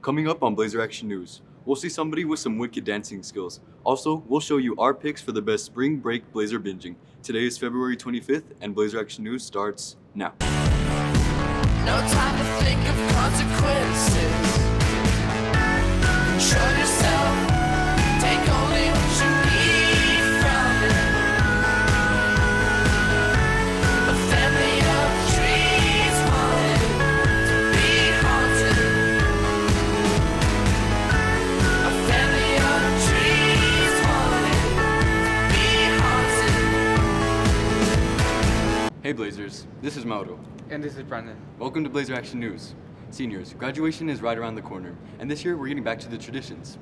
Coming up on Blazer Action News, we'll see somebody with some wicked dancing skills. Also, we'll show you our picks for the best spring break Blazer binging. Today is February 25th, and Blazer Action News starts now. No time to think of consequences. Control yourself. Take only what you need from it. A family of trees wanted to be haunted. A family of trees wanted to be haunted. Hey Blazers, this is Mauro. And this is Brandon. Welcome to Blazer Action News. Seniors, graduation is right around the corner, and this year we're getting back to the traditions.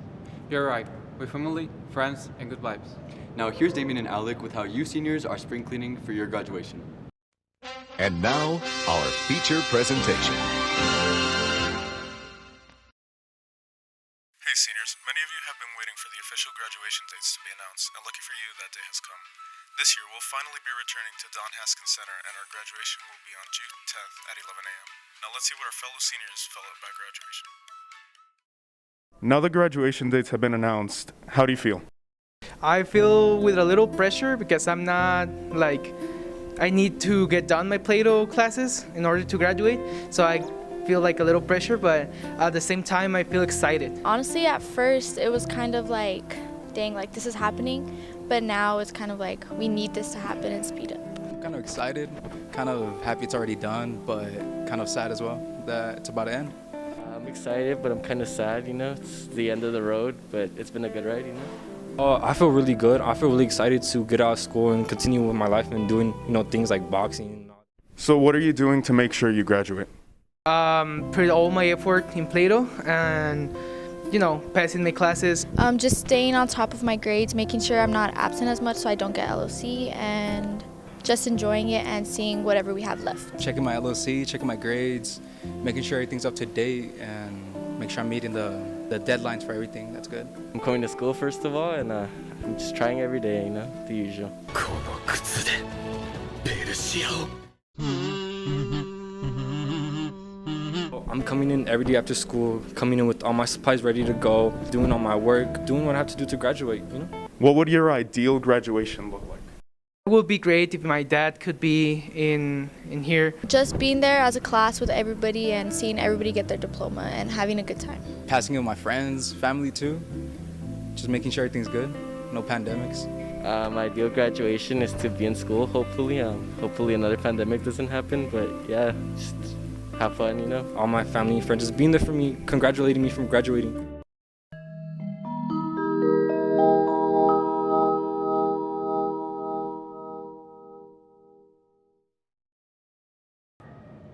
You're right. With family, friends, and good vibes. Now here's Damien and Alec with how you seniors are spring cleaning for your graduation. And now, our feature presentation. Hey seniors, many of you have been waiting for the official graduation dates to be announced, and lucky for you, that day has come. This year, we'll finally be returning to Don Haskins Center, and our graduation will be on June 10th at 11 a.m. Now let's see what our fellow seniors felt about graduation. Now the graduation dates have been announced. How do you feel? I feel with a little pressure because I'm not I need to get done my Play-Doh classes in order to graduate. So I feel like a little pressure, but at the same time I feel excited. Honestly, at first it was kind of like, dang, like this is happening. But now it's kind of like we need this to happen and speed up. I'm kind of excited, kind of happy it's already done, but kind of sad as well that it's about to end. I'm excited, but I'm kind of sad, It's the end of the road, but it's been a good ride, I feel really good. I feel really excited to get out of school and continue with my life and doing, things like boxing. So what are you doing to make sure you graduate? Put all my effort in Play-Doh and passing my classes. Just staying on top of my grades, making sure I'm not absent as much so I don't get LOC, and just enjoying it and seeing whatever we have left. Checking my LOC, checking my grades, making sure everything's up to date, and make sure I'm meeting the deadlines for everything. That's good. I'm going to school first of all, and I'm just trying every day, the usual. I'm coming in every day after school, coming in with all my supplies ready to go, doing all my work, doing what I have to do to graduate, What would your ideal graduation look like? It would be great if my dad could be in here. Just being there as a class with everybody and seeing everybody get their diploma and having a good time. Passing it with my friends, family too. Just making sure everything's good, no pandemics. My ideal graduation is to be in school, hopefully. Hopefully another pandemic doesn't happen, but yeah, just have fun, All my family and friends just being there for me, congratulating me from graduating.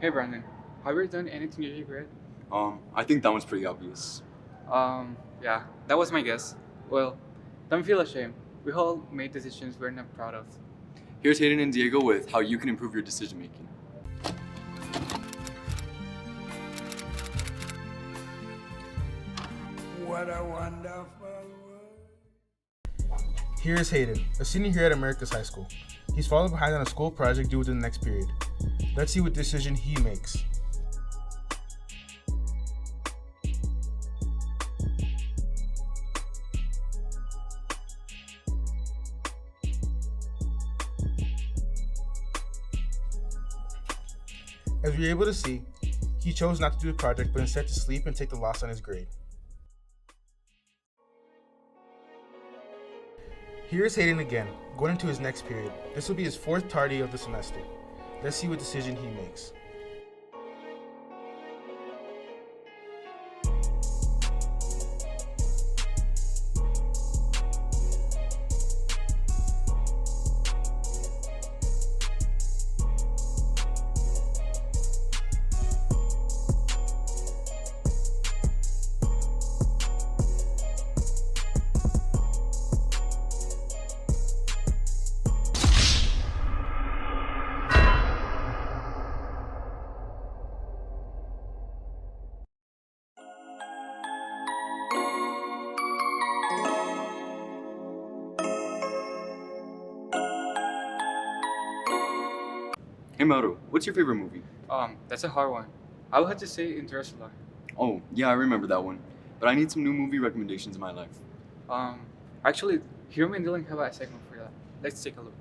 Hey Brandon, have you done anything you regret? I think that one's pretty obvious. Yeah, that was my guess. Well, don't feel ashamed. We all made decisions we're not proud of. Here's Hayden and Diego with how you can improve your decision making. What a wonderful world. Here's Hayden, a senior here at Americas High School. He's falling behind on a school project due within the next period. Let's see what decision he makes. As we were able to see, he chose not to do the project but instead to sleep and take the loss on his grade. Here's Hayden again, going into his next period. This will be his fourth tardy of the semester. Let's see what decision he makes. Hey Mauro, what's your favorite movie? That's a hard one. I would have to say Interstellar. Oh, yeah, I remember that one. But I need some new movie recommendations in my life. Actually, Hero and Dylan have a segment for that. Let's take a look.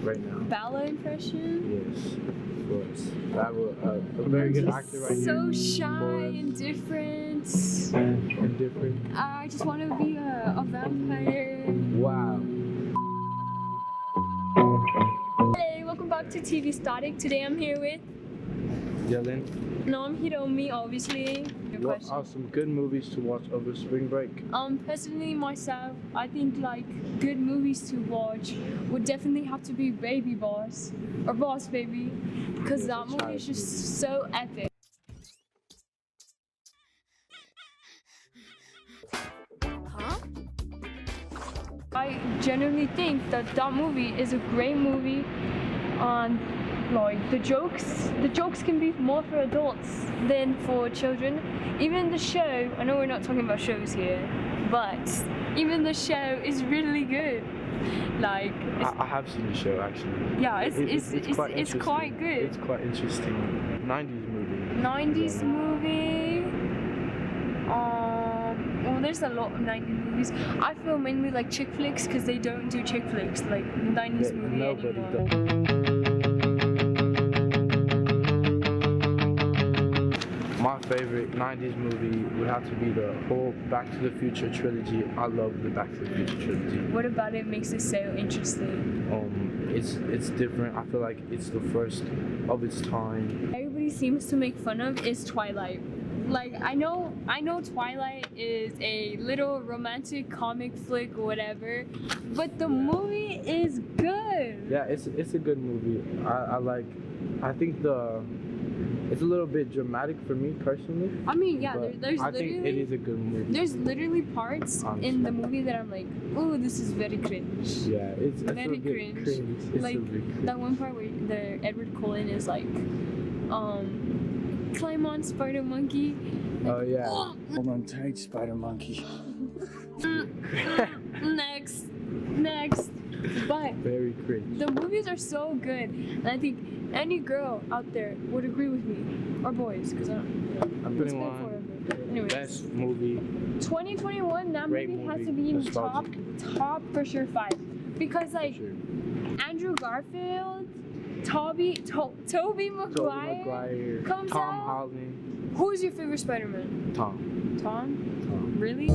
Right now. Bella impression? Yes, of course. That was a very good actor right So here. shy and different. And different. I just want to be a vampire. Wow. Hey, welcome back to TV Static. Today I'm here with Dylan, Noam Hiromi, obviously. Your what question. are some good movies to watch over spring break? Personally myself, I think like good movies to watch would definitely have to be Baby Boss or Boss Baby, because Yes, that a movie child is just movie. so epic. I genuinely think that that movie is a great movie. Like the jokes can be more for adults than for children. Even the show, I know we're not talking about shows here, but even the show is really good. Like I have seen the show actually. yeah, it's quite it's interesting. quite good. It's quite interesting. 90s movie. 90s movie. Well, there's a lot of 90s movies. I feel mainly like chick flicks because they don't do chick flicks like 90s movie Nobody anymore. does. My favorite 90s movie would have to be the whole Back to the Future trilogy. I love the Back to the Future trilogy. What about it makes it so interesting? It's different. I feel like it's the first of its time. Everybody seems to make fun of is Twilight. Like I know Twilight is a little romantic comic flick or whatever, but the movie is good. Yeah, it's a good movie. I think it's a little bit dramatic for me personally. I mean, yeah, but there's I think literally it is a good movie. there's literally parts in the movie that I'm like, oh, this is very cringe. Yeah, it's a Very bit cringe. It's Like a bit cringe. that one part where the Edward Cullen is like, climb on Spider Monkey. Oh yeah. Hold on tight, Spider Monkey. Next. But Very cringe. the movies are so good, and I think any girl out there would agree with me, or boys, because I don't. I'm Let's putting go for on it. Anyways, best movie. 2021, that Great movie has movie, to be in nostalgic. top for sure 5, because like Sure. Andrew Garfield, Tobey Maguire comes Tom out. Holland, Who's your favorite Spider-Man? Tom. Tom? Really?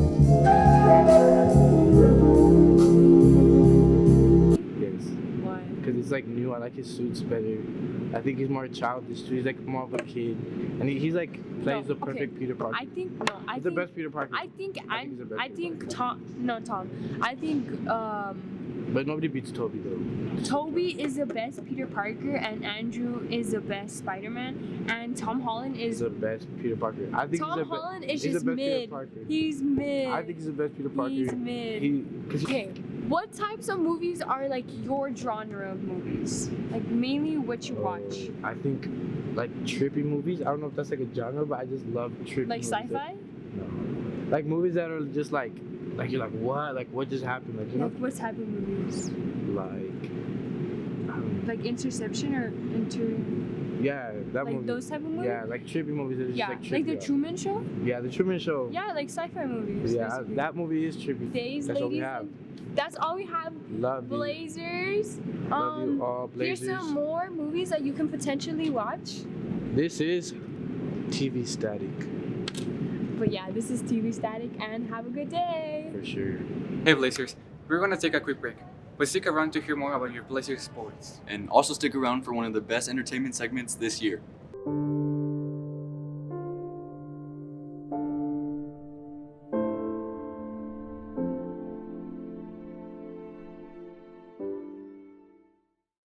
Yes. Why? Because it's like new. I like his suits better. I think he's more childish too. He's like more of a kid, and he's like plays the perfect Peter Parker. I think He's the best Peter Parker. I think he's the best I Peter think Tom. I think But nobody beats Toby though. Toby is the best Peter Parker, and Andrew is the best Spider-Man, and Tom Holland He's is. the best Peter Parker. I think Tom he's the Holland is he's just the best mid. Peter Parker. He's mid. I think he's the best Peter Parker. He's mid. Okay, what types of movies are like your genre of movies? Like mainly what you watch? I think like trippy movies. I don't know if that's like a genre, but I just love trippy Like movies. sci-fi? No. Like movies that are just like you're like what? Like what just happened? Like you know? Like what type of movies? Like Interception or Yeah, that like movie. those type of movies? Yeah, like trippy movies that are just Yeah, like trippy. like the Truman Show? Yeah, the Truman Show. Yeah, like sci-fi movies. Yeah, basically. that movie is trippy. Days, That's all we Ladies, have. That's all we have. Love you. Blazers. Love you all, Here's Blazers. some more movies that you can potentially watch. This is TV Static But yeah, this is TV Static, and have a good day. for sure. Hey Blazers, we're gonna take a quick break, but stick around to hear more about your Blazers sports. And also stick around for one of the best entertainment segments this year.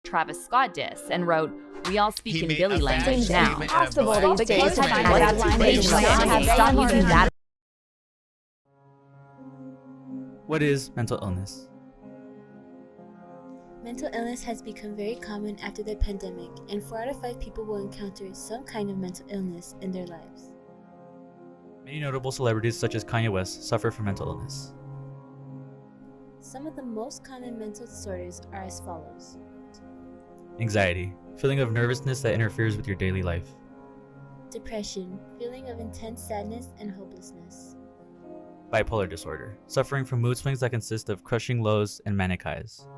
Travis Scott diss and wrote, "We all speak in Billy a bad language now." statement and a black The case statement. had that language stop using that. What is mental illness? Mental illness has become very common after the pandemic, and 4 out of 5 people will encounter some kind of mental illness in their lives. Many notable celebrities such as Kanye West suffer from mental illness. Some of the most common mental disorders are as follows: Anxiety, feeling of nervousness that interferes with your daily life. depression, feeling of intense sadness and hopelessness. Bipolar disorder, suffering from mood swings that consist of crushing lows and manic highs.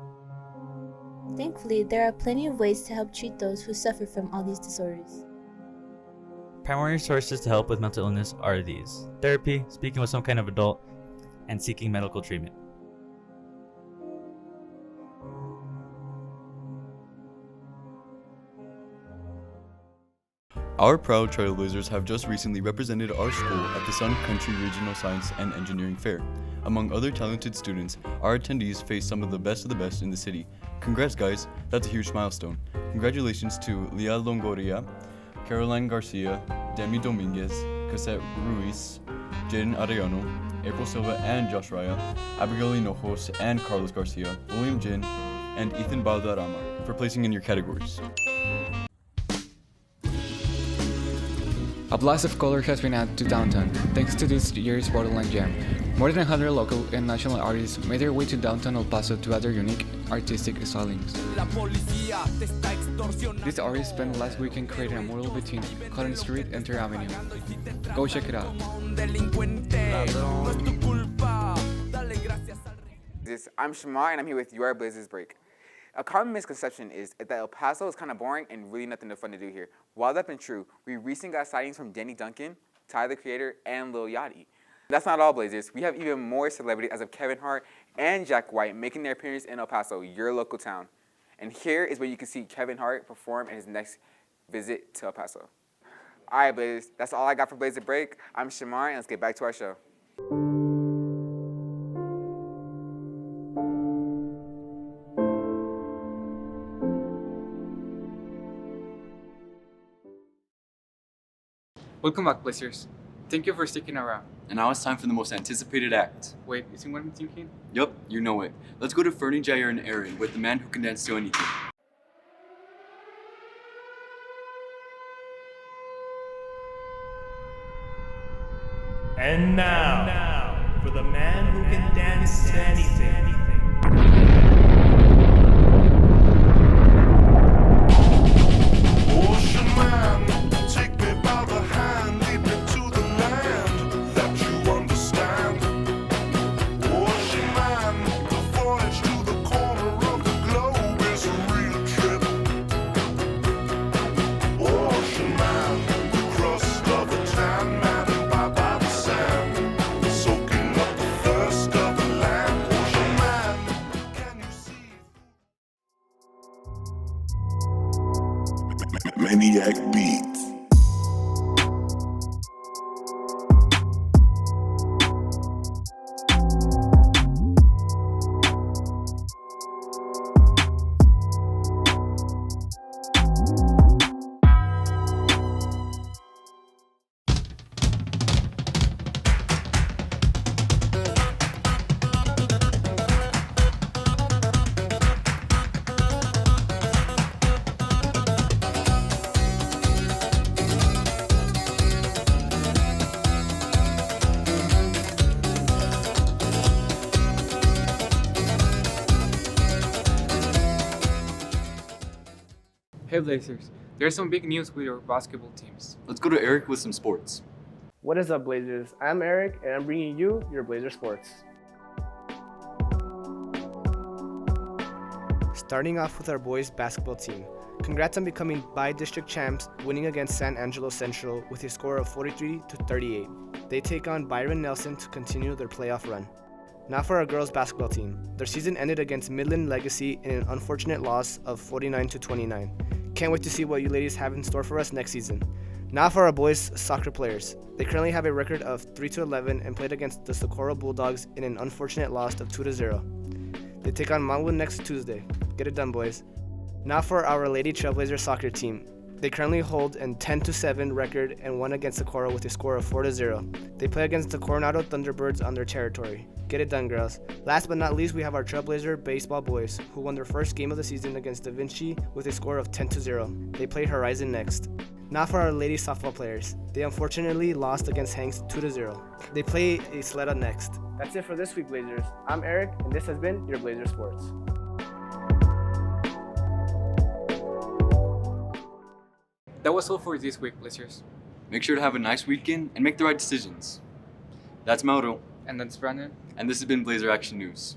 Thankfully, there are plenty of ways to help treat those who suffer from all these disorders. Primary sources to help with mental illness are these: therapy, speaking with some kind of adult, and seeking medical treatment. Our proud Trailblazers have just recently represented our school at the Sun Country Regional Science and Engineering Fair. Among other talented students, our attendees face some of the best in the city. Congrats guys, that's a huge milestone. Congratulations to Leah Longoria, Caroline Garcia, Demi Dominguez, Cassette Ruiz, Jaden Arellano, April Silva and Josh Raya, Abigail Hinojos and Carlos Garcia, William Jin, and Ethan Baldarama for placing in your categories. A blast of color has been added to downtown, thanks to this year's Borderland Jam. More than 100 local and national artists made their way to downtown El Paso to add their unique artistic stylings. These artists spent last weekend creating a mural between Cotton Street and Third Avenue. Go check it out. I'm Shamar and I'm here with Your Blazers Break. A common misconception is that El Paso is kind of boring and really nothing fun to do here. While that's been true, we recently got sightings from Danny Duncan, Tyler the Creator, and Lil Yachty. That's not all, Blazers. We have even more celebrities as of Kevin Hart and Jack White making their appearance in El Paso, your local town. And here is where you can see Kevin Hart perform in his next visit to El Paso. All right, Blazers, that's all I got for Blazer Break. I'm Shamar, and let's get back to our show. Welcome back, Blazers. Thank you for sticking around. And now it's time for the most anticipated act. Wait, isn't what I'm thinking? Yup, you know it. Let's go to Fernie, Jair, and Aaron with the man who can dance to anything. And now, for the man who can dance to anything. Ocean man, take me by the hand, lead me to the land that you understand. Ocean man, the voyage to the corner of the globe is a real trip. Ocean man, the crust of the tan man and by the sand, soaking up the thirst of the land. Ocean man, can you see? Maniac Beats. Hey Blazers, there's some big news with your basketball teams. Let's go to Eric with some sports. What is up, Blazers? I'm Eric, and I'm bringing you your Blazer Sports. Starting off with our boys basketball team. Congrats on becoming by-district champs, winning against San Angelo Central with a score of 43-38. They take on Byron Nelson to continue their playoff run. Now for our girls basketball team. Their season ended against Midland Legacy in an unfortunate loss of 49-29. Can't wait to see what you ladies have in store for us next season. Now for our boys soccer players. They currently have a record of 3-11 and played against the Socorro Bulldogs in an unfortunate loss of 2-0. They take on Montwood next Tuesday. Get it done, boys. Now for our Lady Trailblazer soccer team. They currently hold a 10-7 record and won against Socorro with a score of 4-0. They play against the Coronado Thunderbirds on their territory. Get it done, girls. Last but not least, we have our Trailblazer baseball boys, who won their first game of the season against Da Vinci with a score of 10-0. They play Horizon next. Now for our lady softball players. They unfortunately lost against Hanks 2-0. They play Isleta next. That's it for this week, Blazers. I'm Eric, and this has been your Blazer Sports. That was all for this week, Blazers. Make sure to have a nice weekend and make the right decisions. That's Mauro. And that's Brandon. And this has been Blazer Action News.